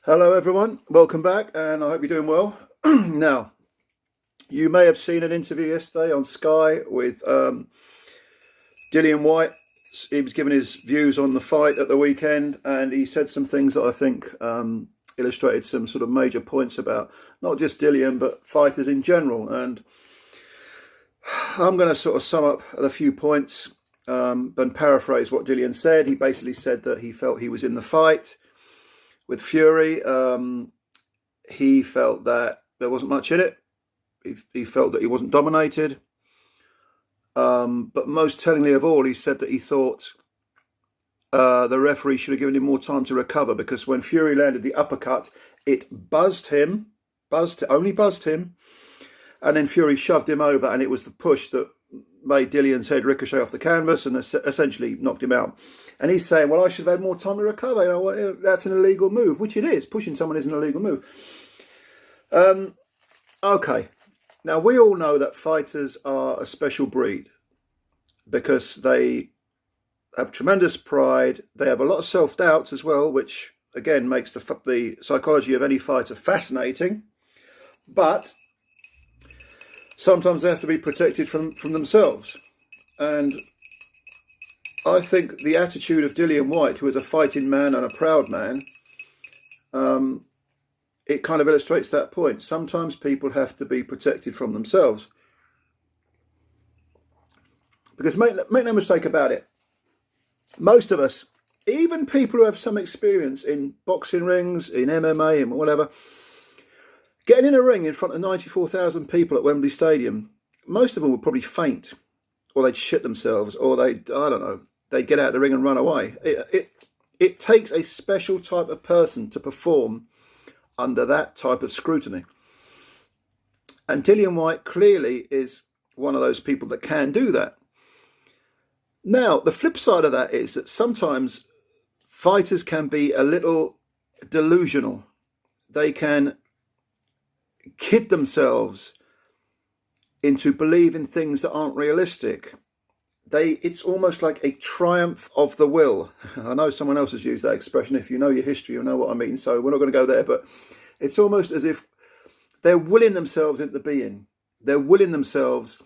Hello everyone, welcome back and I hope you're doing well. Now, you may have seen an interview yesterday on Sky with Dillian Whyte. He was giving his views on the fight at the weekend and he said some things that I think illustrated some sort of major points about not just Dillian but fighters in general. And I'm going to sort of sum up a few points and paraphrase what Dillian said. He basically said that he felt he was in the fight with Fury. He felt that there wasn't much in it. He felt that he wasn't dominated. But most tellingly of all, he said that he thought the referee should have given him more time to recover, because when Fury landed the uppercut, it only buzzed him, and then Fury shoved him over, and it was the push that made Dillian's head ricochet off the canvas and essentially knocked him out. And he's saying, well, I should have had more time to recover. You know, that's an illegal move, which it is. Pushing someone is an illegal move. Okay. Now, we all know that fighters are a special breed because they have tremendous pride. They have a lot of self-doubts as well, which, again, makes the psychology of any fighter fascinating. But sometimes they have to be protected from themselves. And I think the attitude of Dillian Whyte, who is a fighting man and a proud man, it kind of illustrates that point. Sometimes people have to be protected from themselves. Because make no mistake about it, most of us, even people who have some experience in boxing rings, in MMA and whatever, getting in a ring in front of 94,000 people at Wembley Stadium, most of them would probably faint, or they'd shit themselves, or they'd get out of the ring and run away. It takes a special type of person to perform under that type of scrutiny. And Dillian Whyte clearly is one of those people that can do that. Now, the flip side of that is that sometimes fighters can be a little delusional. They can kid themselves into believing things that aren't realistic. It's almost like a triumph of the will. I know someone else has used that expression. If you know your history, you'll know what I mean. So we're not going to go there, but it's almost as if they're willing themselves into being. They're willing themselves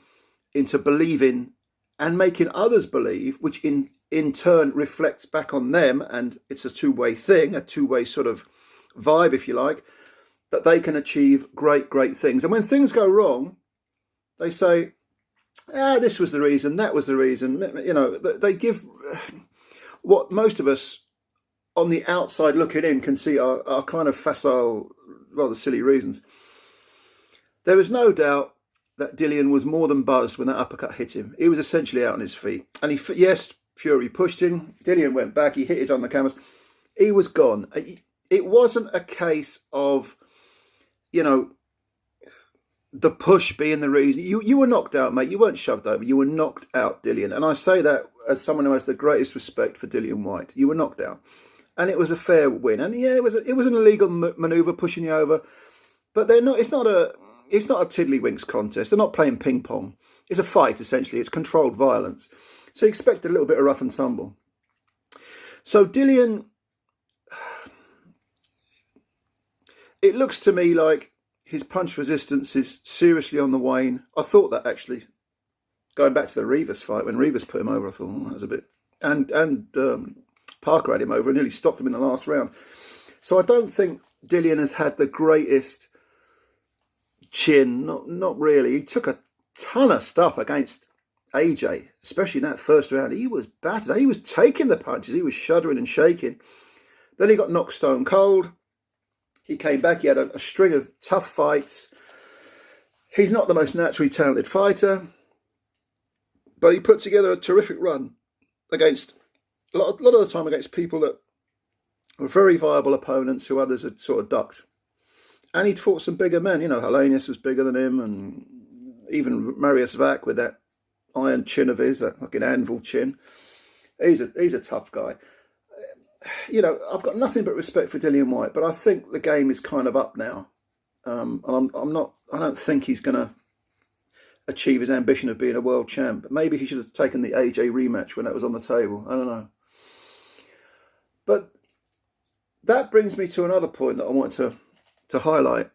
into believing and making others believe, which in turn reflects back on them. And it's a two-way thing, a two-way sort of vibe, if you like, that they can achieve great, great things. And when things go wrong, they say, this was the reason, that was the reason. You know, they give what most of us on the outside looking in can see are kind of facile, rather silly reasons. There is no doubt that Dillian was more than buzzed when that uppercut hit him. He was essentially out on his feet. And yes, Fury pushed him. Dillian went back. He hit his on the canvas. He was gone. It wasn't a case of, you know, the push being the reason. You were knocked out, mate. You weren't shoved over. You were knocked out, Dillian. And I say that as someone who has the greatest respect for Dillian Whyte. You were knocked out. And it was a fair win. And yeah, it was an illegal manoeuvre pushing you over. But it's not a tiddlywinks contest. They're not playing ping pong. It's a fight, essentially. It's controlled violence. So you expect a little bit of rough and tumble. So Dillian, it looks to me like his punch resistance is seriously on the wane. I thought that, actually. Going back to the Rivas fight, when Rivas put him over, I thought, that was a bit... And Parker had him over and nearly stopped him in the last round. So I don't think Dillian has had the greatest chin. Not really. He took a ton of stuff against AJ, especially in that first round. He was battered. He was taking the punches. He was shuddering and shaking. Then he got knocked stone cold. He came back. He had a string of tough fights. He's not the most naturally talented fighter, but he put together a terrific run against a lot of the time against people that were very viable opponents who others had sort of ducked. And he'd fought some bigger men. You know, Hellenius was bigger than him, and even Marius Vac with that iron chin of his, that fucking anvil chin. He's a tough guy. You know, I've got nothing but respect for Dillian Whyte, but I think the game is kind of up now. And I don't think he's going to achieve his ambition of being a world champ. Maybe he should have taken the AJ rematch when that was on the table. I don't know. But that brings me to another point that I wanted to highlight.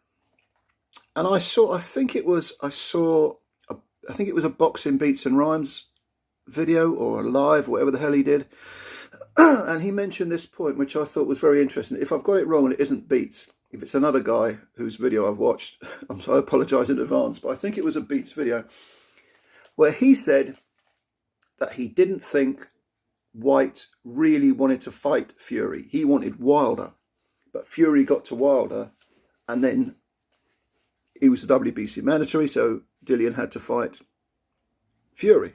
And I think it was a Boxing Beats and Rhymes video or a live, whatever the hell he did. And he mentioned this point, which I thought was very interesting. If I've got it wrong and it isn't Beats, if it's another guy whose video I've watched, I apologise in advance, but I think it was a Beats video, where he said that he didn't think Whyte really wanted to fight Fury. He wanted Wilder, but Fury got to Wilder, and then he was the WBC mandatory, so Dillian had to fight Fury.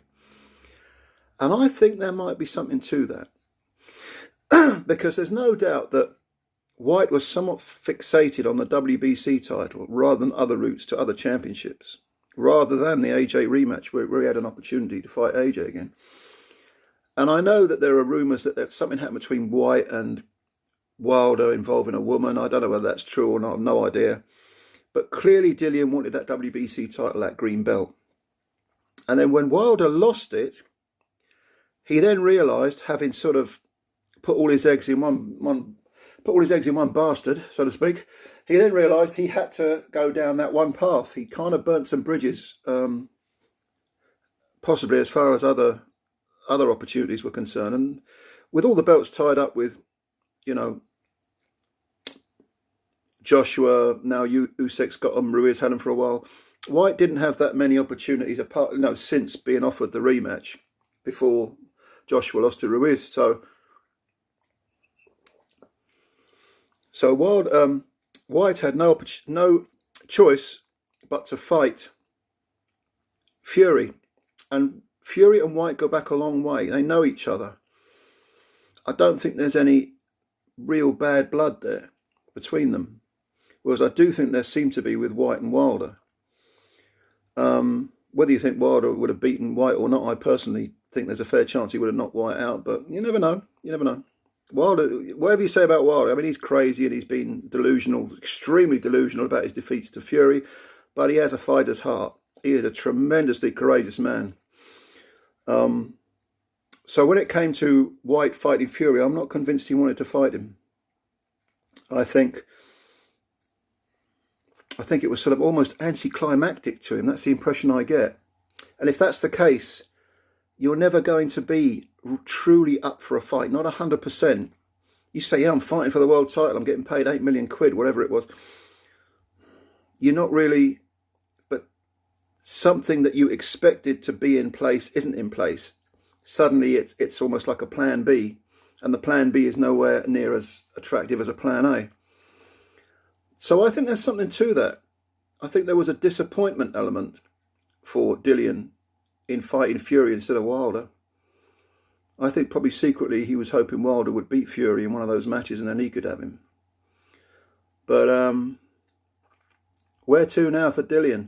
And I think there might be something to that, because there's no doubt that Whyte was somewhat fixated on the WBC title rather than other routes to other championships, rather than the AJ rematch where he had an opportunity to fight AJ again. And I know that there are rumours that something happened between Whyte and Wilder involving a woman. I don't know whether that's true or not, I've no idea. But clearly Dillian wanted that WBC title, that green belt. And then when Wilder lost it, he then realised, having sort of put all his eggs in one bastard, so to speak, he then realised he had to go down that one path. He kind of burnt some bridges, possibly as far as other opportunities were concerned. And with all the belts tied up with, you know, Joshua, now Usyk's got him, Ruiz had him for a while, Whyte didn't have that many opportunities since being offered the rematch before Joshua lost to Ruiz. So Whyte had no choice but to fight Fury. And Fury and Whyte go back a long way. They know each other. I don't think there's any real bad blood there between them. Whereas I do think there seemed to be with Whyte and Wilder. Whether you think Wilder would have beaten Whyte or not, I personally think there's a fair chance he would have knocked Whyte out. But you never know. You never know. Wilder, whatever you say about Wilder, I mean, he's crazy and he's been delusional, extremely delusional about his defeats to Fury. But he has a fighter's heart. He is a tremendously courageous man. So when it came to Whyte fighting Fury, I'm not convinced he wanted to fight him. I think it was sort of almost anticlimactic to him. That's the impression I get. And if that's the case, you're never going to be truly up for a fight, not 100%. You say, yeah, I'm fighting for the world title, I'm getting paid 8 million quid, whatever it was. You're not really, but something that you expected to be in place isn't in place. Suddenly it's almost like a plan B, and the plan B is nowhere near as attractive as a plan A. So I think there's something to that. I think there was a disappointment element for Dillian in fighting Fury instead of Wilder. I think probably secretly he was hoping Wilder would beat Fury in one of those matches and then he could have him. But where to now for Dillian?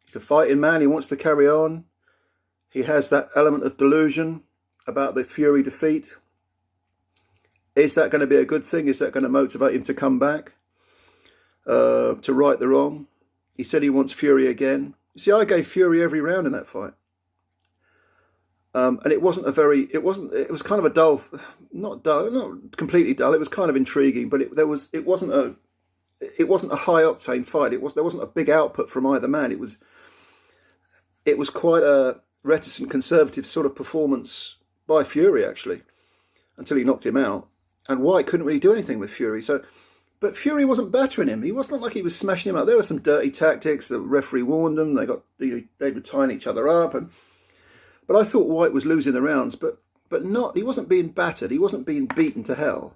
He's a fighting man. He wants to carry on. He has that element of delusion about the Fury defeat. Is that going to be a good thing? Is that going to motivate him to come back? To right the wrong? He said he wants Fury again. You see, I gave Fury every round in that fight. And it was kind of a dull, not completely dull. It was kind of intriguing, but it wasn't a high octane fight. There wasn't a big output from either man. It was quite a reticent, conservative sort of performance by Fury, actually, until he knocked him out. And Whyte couldn't really do anything with Fury. But Fury wasn't battering him. He wasn't like he was smashing him up. There were some dirty tactics. The referee warned them. They were tying each other up. But I thought Whyte was losing the rounds, but not. He wasn't being battered. He wasn't being beaten to hell.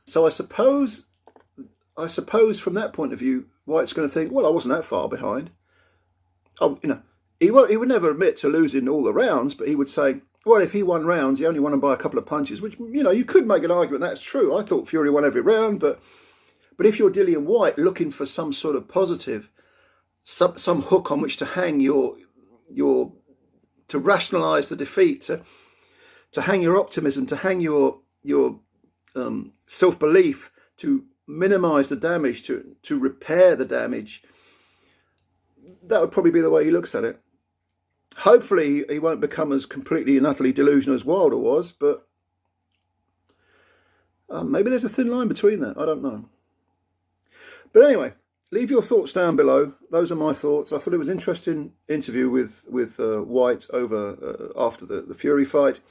So I suppose from that point of view, Whyte's going to think, well, I wasn't that far behind. He would never admit to losing all the rounds, but he would say, well, if he won rounds, he only won them by a couple of punches, which, you could make an argument that's true. I thought Fury won every round, but if you're Dillian Whyte looking for some sort of positive, some hook on which to hang to rationalise the defeat, to hang your optimism, to hang your self-belief, to minimise the damage, to repair the damage, that would probably be the way he looks at it. Hopefully he won't become as completely and utterly delusional as Wilder was, but Maybe there's a thin line between that. I don't know. But anyway, leave your thoughts down below. Those are my thoughts. I thought it was an interesting interview with Whyte over after the Fury fight.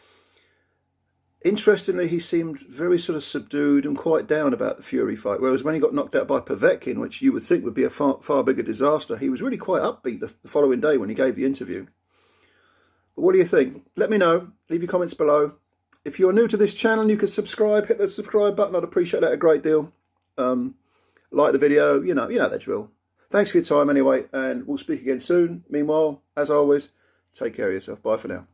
Interestingly, he seemed very sort of subdued and quite down about the Fury fight, whereas when he got knocked out by Povetkin, which you would think would be a far bigger disaster, he was really quite upbeat the following day when he gave the interview. But what do you think? Let me know. Leave your comments below. If you're new to this channel, you can subscribe. Hit the subscribe button. I'd appreciate that a great deal. Like the video. You know the drill. Thanks for your time anyway, and we'll speak again soon. Meanwhile, as always, take care of yourself. Bye for now.